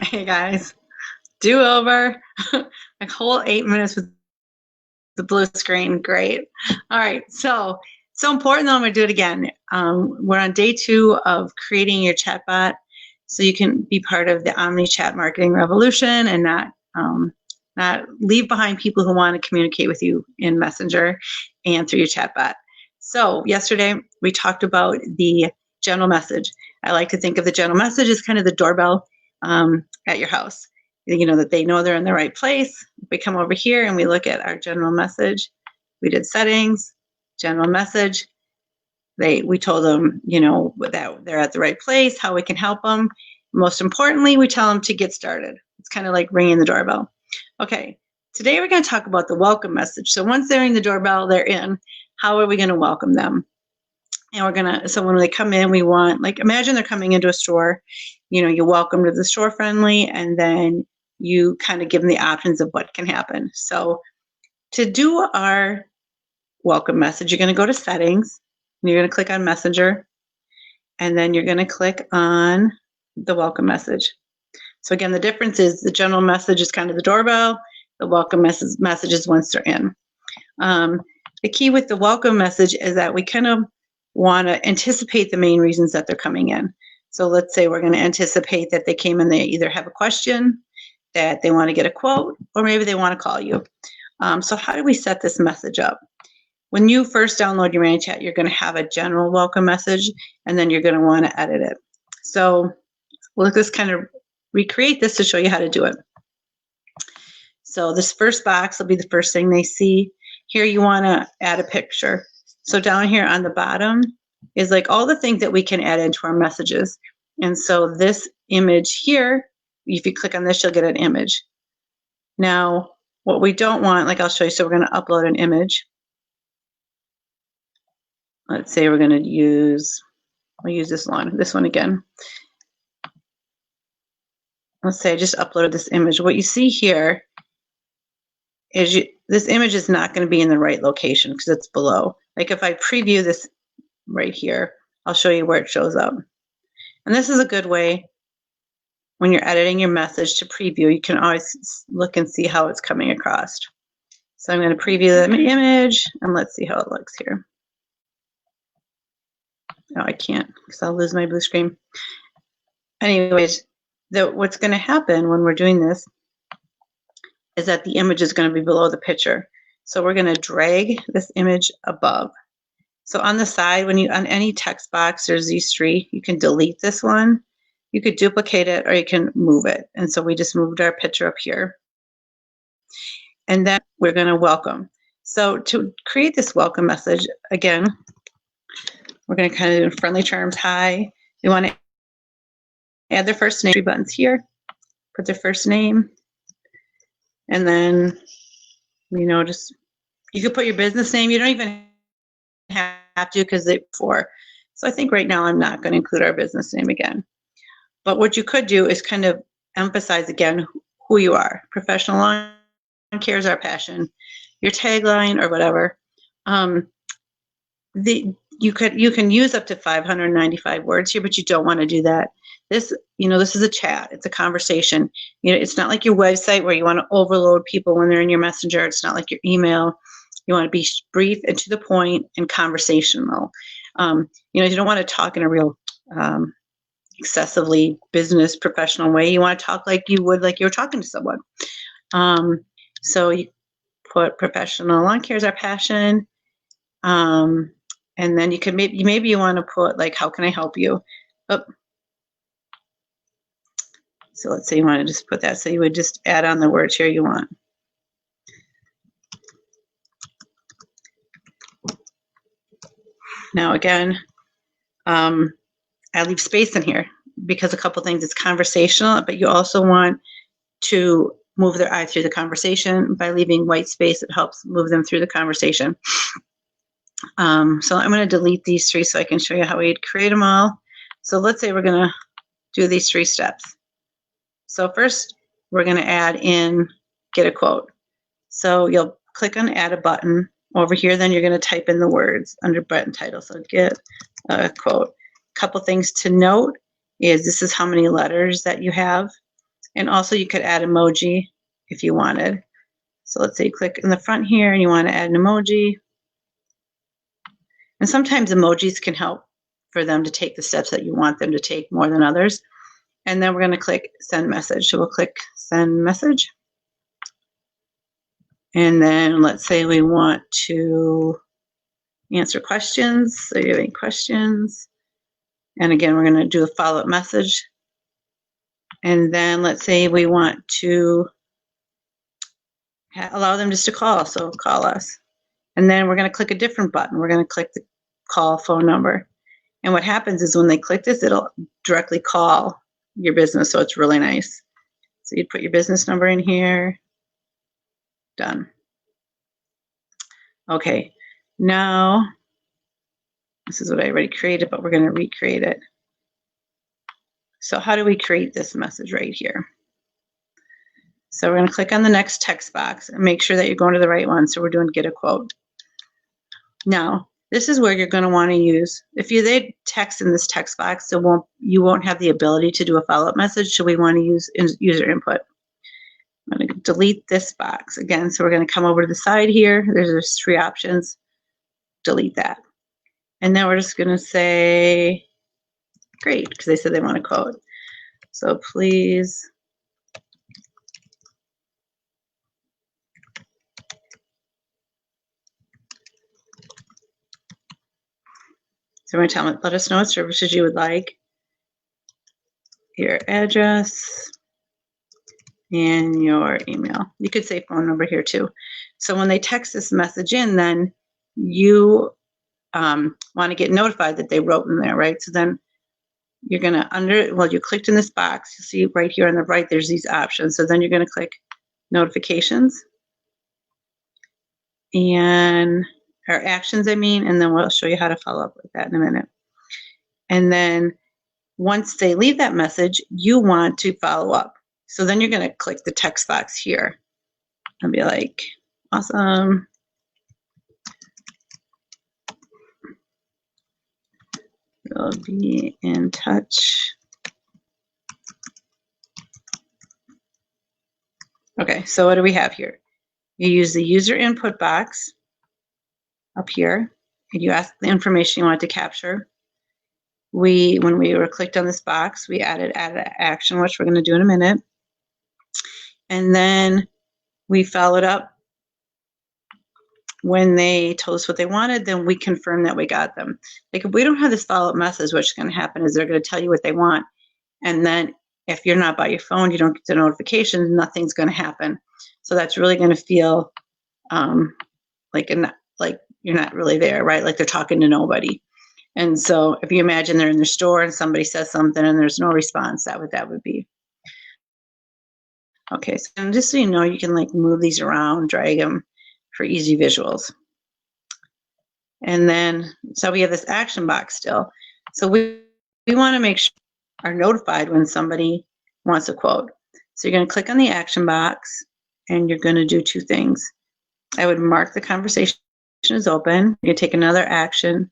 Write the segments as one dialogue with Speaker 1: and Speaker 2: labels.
Speaker 1: Hey guys, do over. A whole 8 minutes with the blue screen. Great. All right. So important though. I'm going to do it again. We're on day 2 of creating your chatbot, so you can be part of the Omni-Chat marketing revolution and not leave behind people who want to communicate with you in Messenger and through your chatbot. So yesterday we talked about the general message. I like to think of the general message as kind of the doorbell at your house. You know, that they know they're in the right place. If we come over here and we look at our general message, we did settings, general message. We told them, you know, that they're at the right place, how we can help them. Most importantly, we tell them to get started. It's kind of like ringing the doorbell. Okay, today we're going to talk about the welcome message. So once they're in the doorbell, they're in. How are we going to welcome them? And so when they come in, we want, like, imagine they're coming into a store. You know, you welcome to the store friendly, and then you kind of give them the options of what can happen. So to do our welcome message, you're going to go to settings, and you're going to click on Messenger, and then you're going to click on the welcome message. So again, the difference is the general message is kind of the doorbell. The welcome message is once they're in. The key with the welcome message is that we kind of want to anticipate the main reasons that they're coming in. So let's say we're going to anticipate that they came in, they either have a question, that they want to get a quote, or maybe they want to call you. So how do we set this message up? When you first download your ManyChat, you're going to have a general welcome message, and then you're going to want to edit it. So we'll just kind of recreate this to show you how to do it. So this first box will be the first thing they see. Here you want to add a picture. So down here on the bottom is like all the things that we can add into our messages. And so this image here, if you click on this, you'll get an image. Now, what we don't want, like I'll show you, so we're going to upload an image. Let's say we're going to use, we'll use this one again. Let's say I just uploaded this image. What you see here is this image is not going to be in the right location because it's below. Like if I preview this right here, I'll show you where it shows up. And this is a good way when you're editing your message to preview. You can always look and see how it's coming across. So I'm going to preview the image, and let's see how it looks here. No, I can't because I'll lose my blue screen. Anyways, what's going to happen when we're doing this is that the image is going to be below the picture. So we're going to drag this image above. So on the side, on any text box, there's these 3. You can delete this one, you could duplicate it, or you can move it. And so we just moved our picture up here. And then we're going to welcome. So to create this welcome message, again, we're going to kind of do in friendly terms. Hi. We want to add their first name. 3 buttons here. Put their first name. And then, you know, just, you could put your business name. You don't even have to because they before. So I think right now I'm not going to include our business name again. But what you could do is kind of emphasize again who you are. Professional lawn care is our passion. Your tagline or whatever. You can use up to 595 words here, but you don't want to do that. This is a chat. It's a conversation. You know, it's not like your website where you want to overload people when they're in your messenger. It's not like your email. You want to be brief and to the point and conversational. You don't want to talk in a real excessively business professional way. You want to talk like you would, like you were talking to someone. So you put professional lawn care is our passion. And then you could maybe you want to put like, how can I help you? So let's say you want to just put that. So you would just add on the words here you want. Now again, I leave space in here because a couple things. It's conversational, but you also want to move their eye through the conversation. By leaving white space, it helps move them through the conversation. So I'm going to delete these 3 so I can show you how we'd create them all. So let's say we're going to do these 3 steps. So first, we're going to add in get a quote. So you'll click on add a button over here. Then you're going to type in the words under button title. So get a quote. Couple things to note is this is how many letters that you have. And also you could add emoji if you wanted. So let's say you click in the front here and you want to add an emoji. And sometimes emojis can help for them to take the steps that you want them to take more than others. And then we're going to click send message. So we'll click send message. And then let's say we want to answer questions. So you have any questions? And again, we're going to do a follow-up message. And then let's say we want to allow them just to call. So call us. And then we're going to click a different button. We're going to click the call phone number. And what happens is when they click this, it'll directly call your business. So it's really nice. So you'd put your business number in here. Done. Okay. Now, this is what I already created, but we're going to recreate it. So how do we create this message right here? So we're going to click on the next text box and make sure that you're going to the right one. So we're doing get a quote. Now, this is where you're going to want to use, if you did text in this text box, so you won't have the ability to do a follow-up message, so we want to use user input. I'm going to delete this box again. So we're going to come over to the side here. There's 3 options. Delete that. And then we're just going to say, great, because they said they want a quote. So please so we're going to let us know what services you would like, your address, and your email. You could say phone number here too. So when they text this message in, then you want to get notified that they wrote in there, right? So then you're going to, you clicked in this box, you see right here on the right, there's these options. So then you're going to click notifications and or actions, and then we'll show you how to follow up with that in a minute. And then once they leave that message, you want to follow up. So then you're going to click the text box here and be like, awesome. We'll be in touch. Okay, so what do we have here? You use the user input box up here, and you ask the information you want to capture. When we were clicked on this box, we added action, which we're going to do in a minute. And then we followed up when they told us what they wanted, then we confirm that we got them. Like if we don't have this follow-up message, what's going to happen is they're going to tell you what they want. And then if you're not by your phone, you don't get the notifications, nothing's going to happen. So that's really going to feel like you're not really there, right? Like they're talking to nobody. And so if you imagine they're in the store and somebody says something and there's no response, that would be. Okay, so just so you know, you can like move these around, drag them for easy visuals. And then, so we have this action box still. So we want to make sure are notified when somebody wants a quote. So you're going to click on the action box and you're going to do 2 things. I would mark the conversation is open. You take another action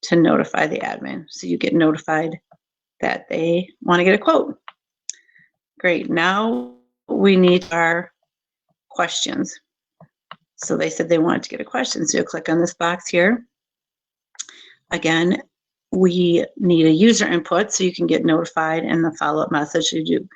Speaker 1: to notify the admin. So you get notified that they want to get a quote. Great. Now we need our questions. So they said they wanted to get a question. So you'll click on this box here. Again, we need a user input so you can get notified in the follow-up message you do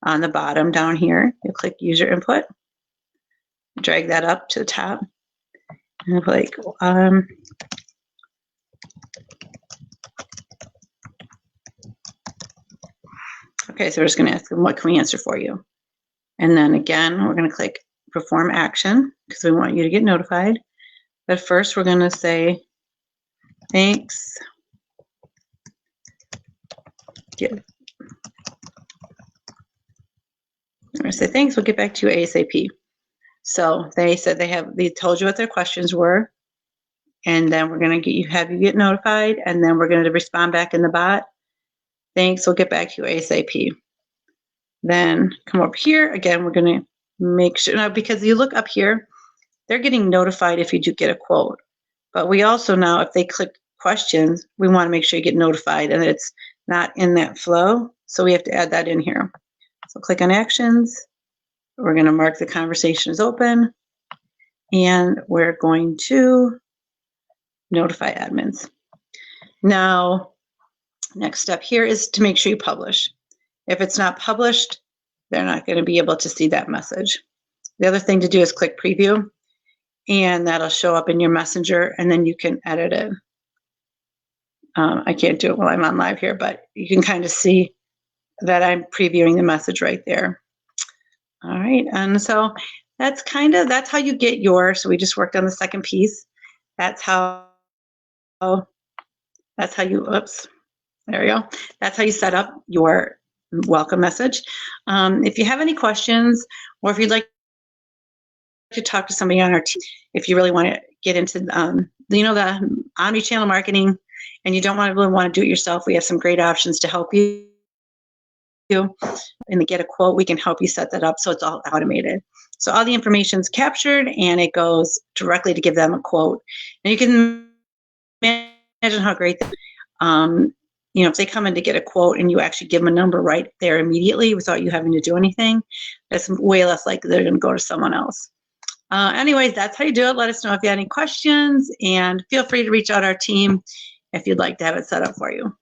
Speaker 1: on the bottom down here. You'll click user input, drag that up to the top, and I'll be like, okay, so we're just going to ask them, what can we answer for you? And then again, we're going to click perform action because we want you to get notified. But first, we're going to say, thanks. I'm going to say, thanks, we'll get back to you ASAP. So they said they told you what their questions were. And then we're going to have you get notified. And then we're going to respond back in the bot. Thanks, we'll get back to you ASAP. Then come over here. Again, we're going to make sure, now because you look up here, they're getting notified if you do get a quote. But we also now, if they click questions, we want to make sure you get notified and it's not in that flow. So we have to add that in here. So click on Actions. We're going to mark the conversation as open, and we're going to notify admins. Now, next step here is to make sure you publish. If it's not published, they're not going to be able to see that message. The other thing to do is click preview, and that'll show up in your messenger, and then you can edit it. I can't do it while I'm on live here, but you can kind of see that I'm previewing the message right there. All right, and so that's how you get so we just worked on the second piece. That's how you, oops, there we go. That's how you set up your welcome message. If you have any questions, or if you'd like to talk to somebody on our team, if you really want to get into the omnichannel marketing and you don't really want to do it yourself, we have some great options to help you. And to get a quote, we can help you set that up so it's all automated. So all the information is captured and it goes directly to give them a quote. And you can imagine how great that, if they come in to get a quote and you actually give them a number right there immediately without you having to do anything, that's way less likely they're going to go to someone else. Anyways, that's how you do it. Let us know if you have any questions, and feel free to reach out to our team if you'd like to have it set up for you.